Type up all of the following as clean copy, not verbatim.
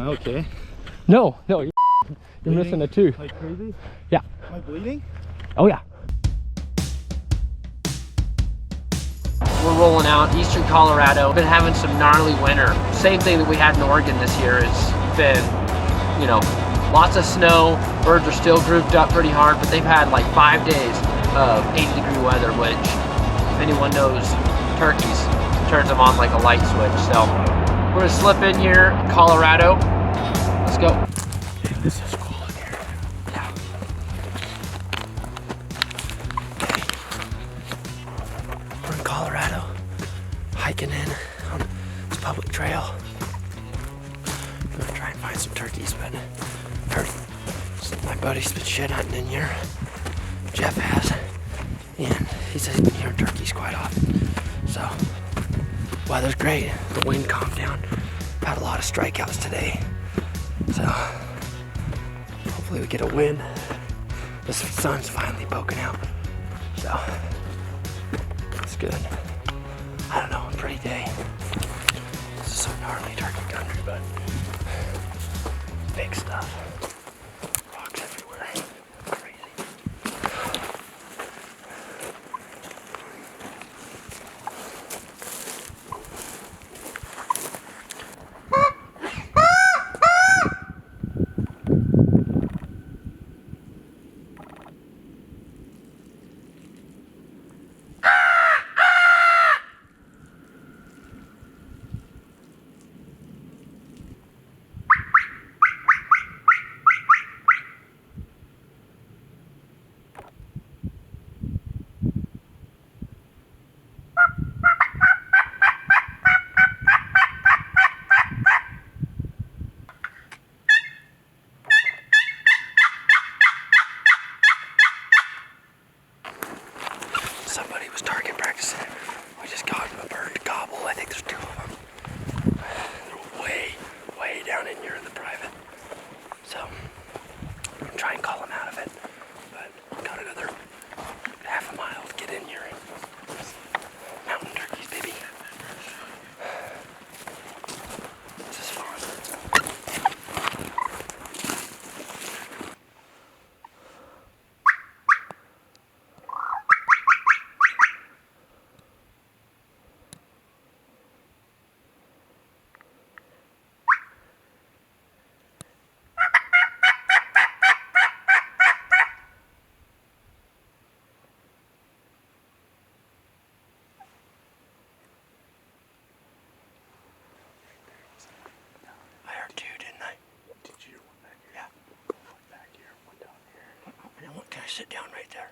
okay? No, you're missing a tooth. Like crazy? Yeah. Am I bleeding? Oh yeah. We're rolling out eastern Colorado. Been having some gnarly winter. Same thing that we had in Oregon this year. It's been, you know, lots of snow. Birds are still grouped up pretty hard, but they've had like 5 days of 80-degree weather, which if anyone knows turkeys, turns them on like a light switch. So we're gonna slip in here, Colorado. Let's go. Damn, this is cool in here. Yeah. We're in Colorado, hiking in on this public trail. I'm gonna try and find some turkeys, but heard my buddy's been shit hunting in here. Jeff has, and he says he's been hearing turkeys quite often. So, weather's great. The wind calmed down. Had a lot of strikeouts today. So, hopefully we get a win. The sun's finally poking out. So, it's good. I don't know, pretty day. This is so gnarly turkey country, but big stuff. Rocks everywhere. Crazy. Somebody was target practicing. We just got a bird to gobble. I think there's 2 of them. They're way down in here in the private. So, I'm gonna try and call them out of it. But got another half a mile to get in here. Mountain turkeys, baby. This is fun. I heard 2, didn't I? Did you hear one back here? Yeah. One back here, one down here. And then can I sit down right there?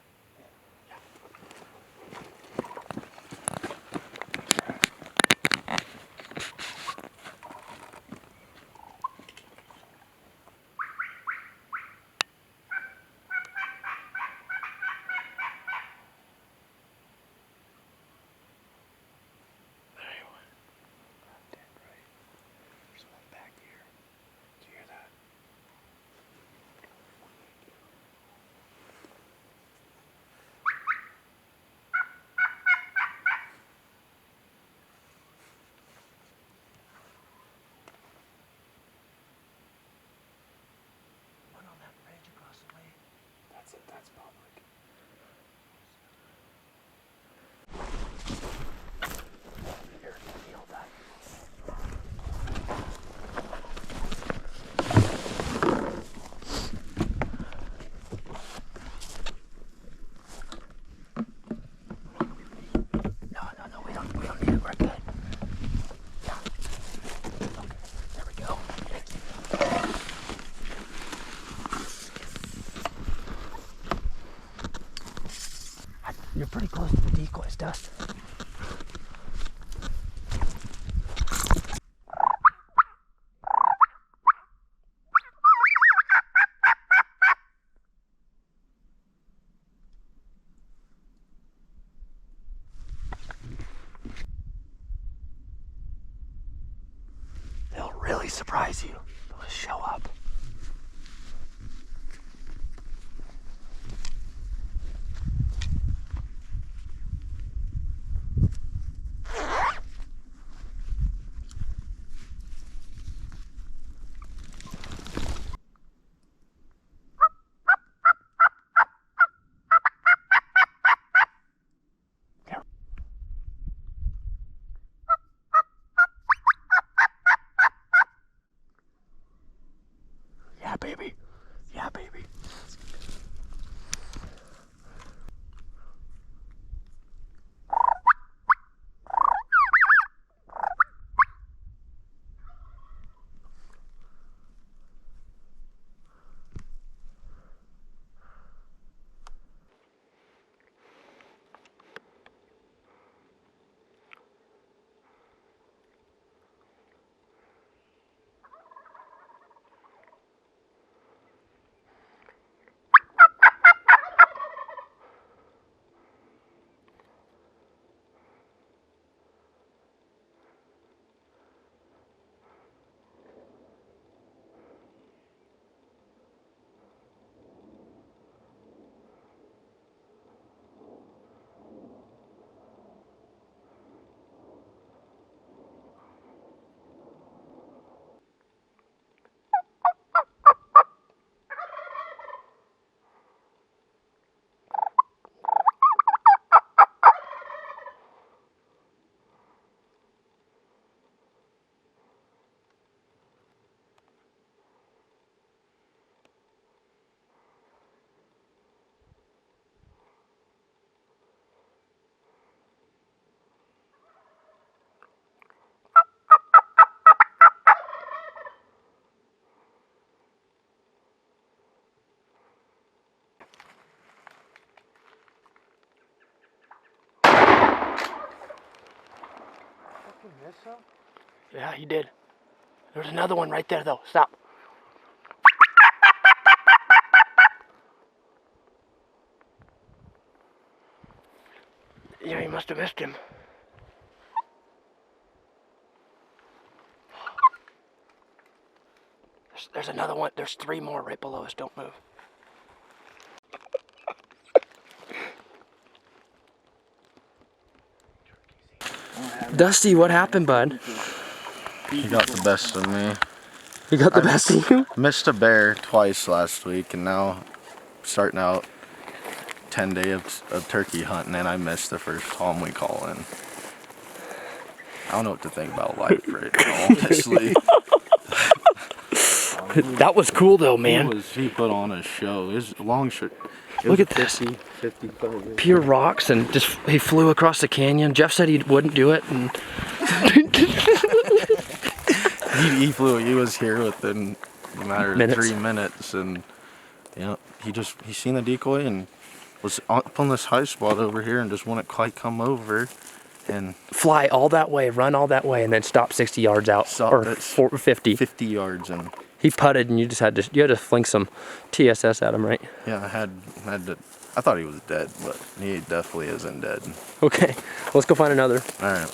There's one back here. Do you hear that? One on that ridge across the way. That's it. That's public. Here, feel that. No, we don't need it. We're good. Yeah. Okay, there we go. You're pretty close to the decoys, Dustin. They'll really surprise you. They'll just show up. Yeah, baby. Yeah, baby. Yeah, he did. There's another one right there, though. Stop. Yeah, he must have missed him. There's another one. There's 3 more right below us. Don't move. Dusty, what happened, bud? He got the best of me. You got the best of you? Missed a bear twice last week, and now starting out 10 day of turkey hunting, and I missed the first time we call in. I don't know what to think about life right now, honestly. That was cool though, man. He put on a show. His long shirt. Look at this. 55 Pure rocks, and just he flew across the canyon. Jeff said he wouldn't do it, and he flew. He was here within a matter of Minutes. 3 minutes, and he seen the decoy and was up on this high spot over here and just wouldn't quite come over, and fly all that way, run all that way, and then stop 60 yards out, or 50. 50 yards, and He putted, and you had to fling some TSS at him, right? yeah, I had to. I thought he was dead, but he definitely isn't dead. Okay, let's go find another. All right.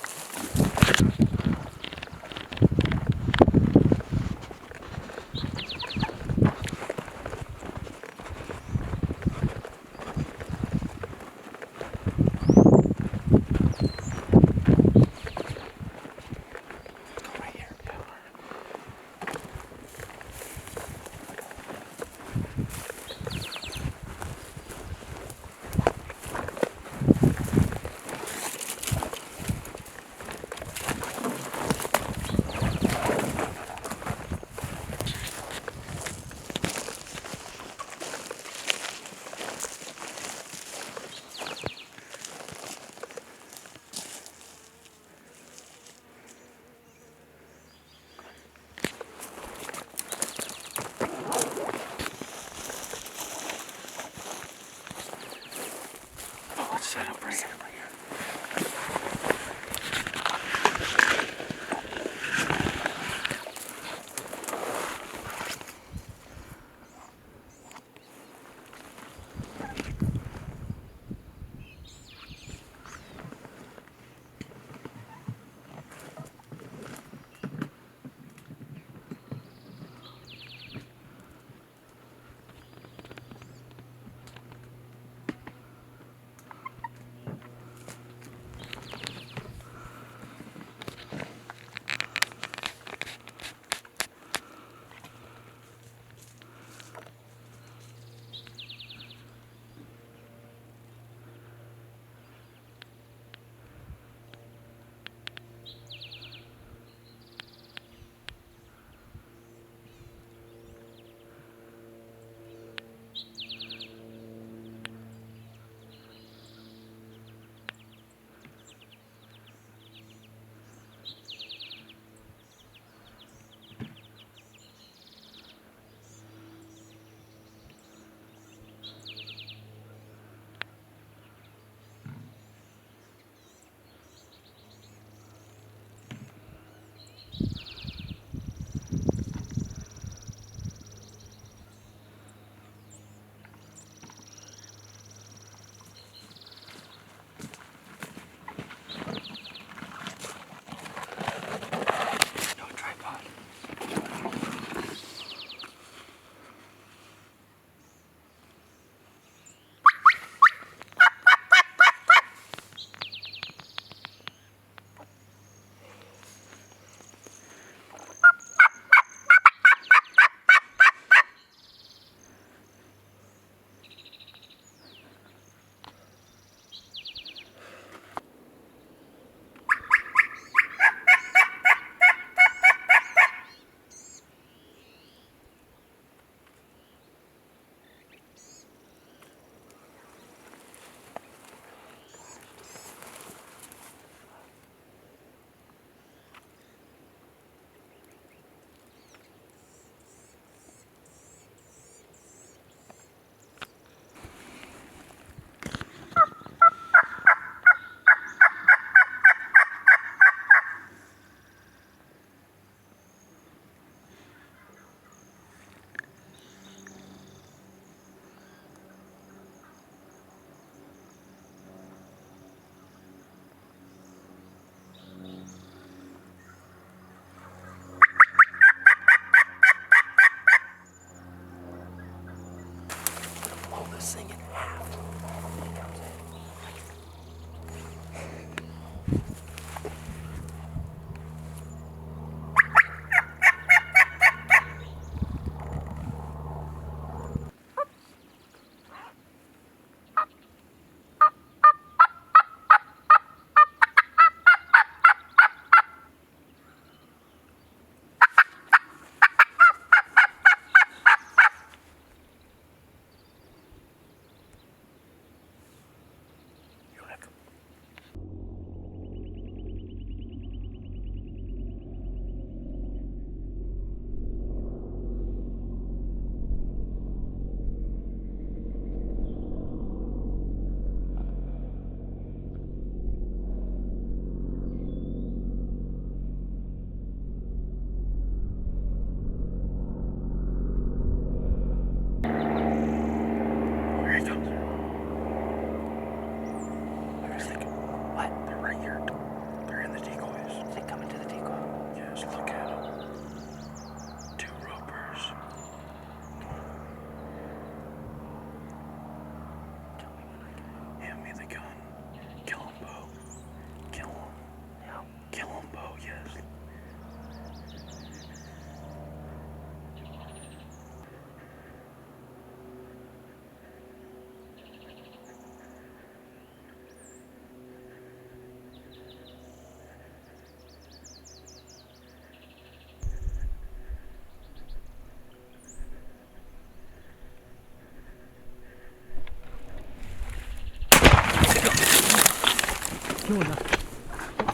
doing that.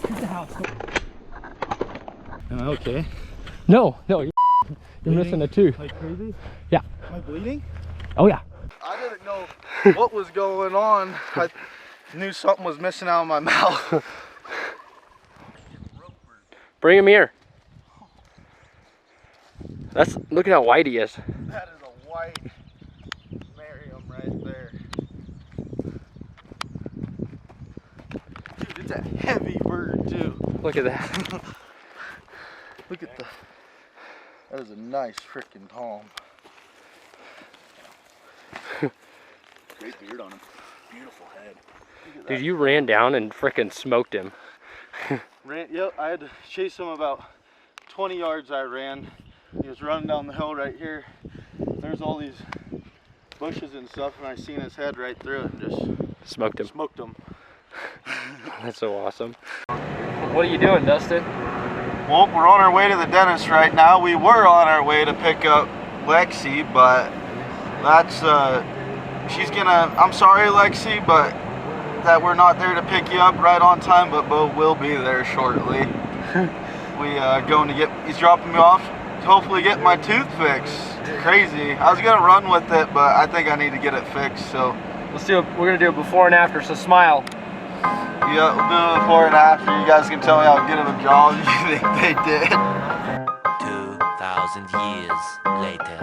Get the house. Am I okay? No, you're missing a tooth. Like crazy? Yeah. Am I bleeding? Oh yeah. I didn't know what was going on. I knew something was missing out of my mouth. Bring him here. Look at how white he is. That is a white Merriam right there. Dude, it's a heavy bird too. Look at that. Look at that is a nice freaking tom. Great beard on him. Beautiful head. Dude, you ran down and frickin' smoked him. Yep, I had to chase him about 20 yards. I ran. He was running down the hill right here. There's all these bushes and stuff, and I seen his head right through it and just Smoked him. smoked him. That's so awesome. What are you doing, Dustin? Well, we're on our way to the dentist right now. We were on our way to pick up Lexi, but that's I'm sorry, Lexi, but that we're not there to pick you up right on time, but Beau will be there shortly. He's dropping me off to hopefully get my tooth fixed. Crazy. I was gonna run with it, but I think I need to get it fixed, so. We're gonna do it before and after, so smile. Yeah, we'll do it before and after. You guys can tell me how good of a job you think they did. 2,000 years later.